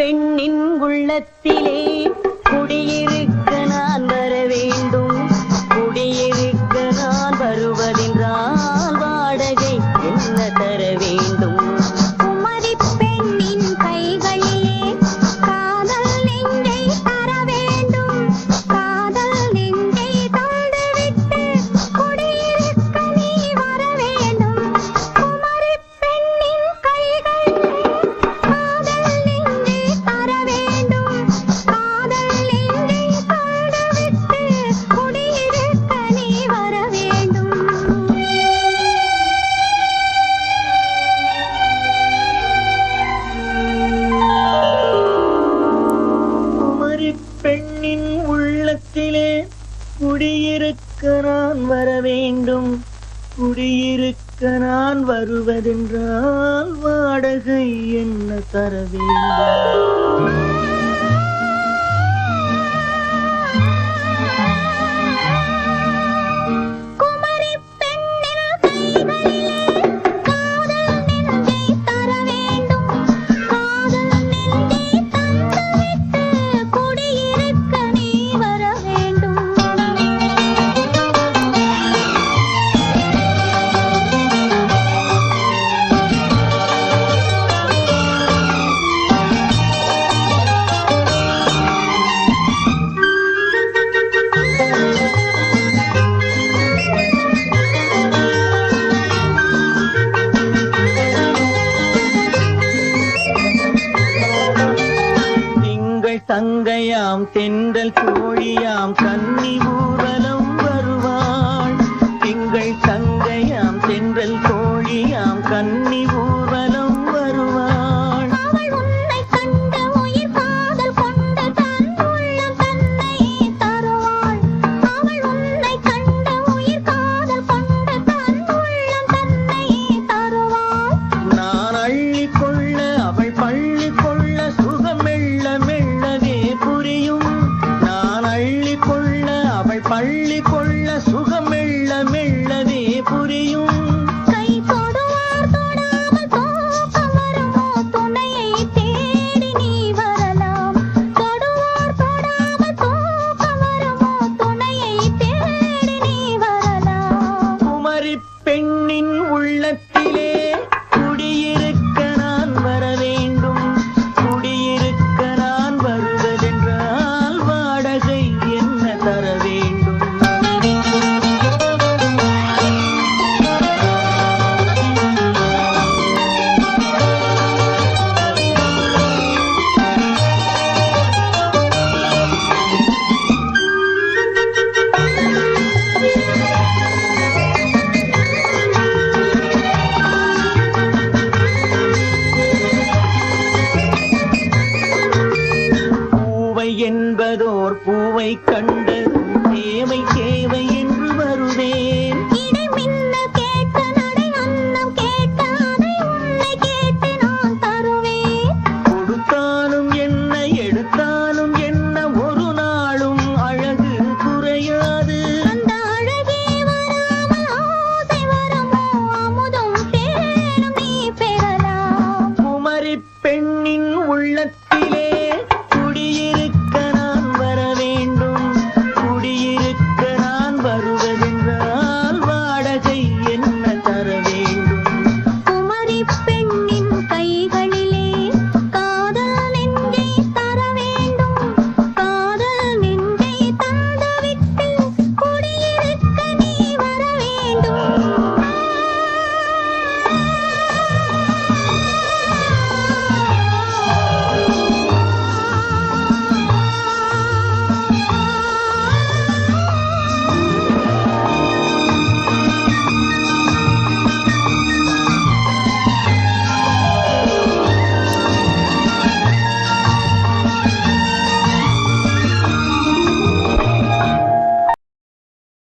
பெண்ணின் உள்ளத்திலே குடியிருக்க நான் வர வேண்டும். குடியிருக்க நான் வருவதென்றால் வாடகை என்ன தர வேண்டும்? குமரி பெண்ணின் கைகளிலே காதல் நெஞ்சை தர வேண்டும். காதல் நெஞ்சை தந்துவிட்டு குடியிருக்க நீ வர வேண்டும். குமரி பெண்ணின் கைகளிலே காதல் நெஞ்சை தர வேண்டும். காதல் நெஞ்சை தந்துவிட்டு குடியிருக்க நீ வர வேண்டும். குமரி பெண்ணின் உள்ளத்திலே குடியிருக்க நான் வர வேண்டும். குடியிருக்க நான் வருவதென்றால் வாடகை என்ன தர வேண்டும்? குமரி பெண்ணின் கைகளிலே காதல் நெஞ்சை தர வேண்டும். காதல் நெஞ்சை தந்துவிட்டு குடியிருக்க நீ வர வேண்டும். திங்கள் தங்கையாம் தென்றல் தோழியாம் கன்னி ஊர்வலம் வருவாள். திங்கள் தங்கையாம் தென்றல் தோழியாம் கன்னி ஊர்வலம் வருவாள். அவள் உன்னை கண்டு உயிர் காதல் கொண்டு தன் உள்ளம் தன்னை தருவாள். அவள் உன்னை கண்டு உயிர் காதல் கொண்டு தன் உள்ளம் தன்னை தருவாள். நான் அள்ளி கொள்ள அவள் பள்ளி கொள்ள சுகம் மெல்ல மெல்லவே புரியும். நான் அள்ளி கொள்ள அவள் பள்ளி கொள்ள சுகம் மெல்ல மெல்லவே புரியும். கை தொடுவார் தொடாமல் தூக்கம் வருமோ? துணையை தேடி நீ வரலாம். தொடுவார் தொடாமல் தூக்கம் வருமோ? துணையை தேடி நீ வரலாம். குமரி பெண்ணின் உள்ளத்திலே குடியிருக்க நான் வர வேண்டும். குடியிருக்க நான் வருவதென்றால் வாடகை என்ன தர வேண்டும்? பூவை என்பதோர் பூவை கண்டு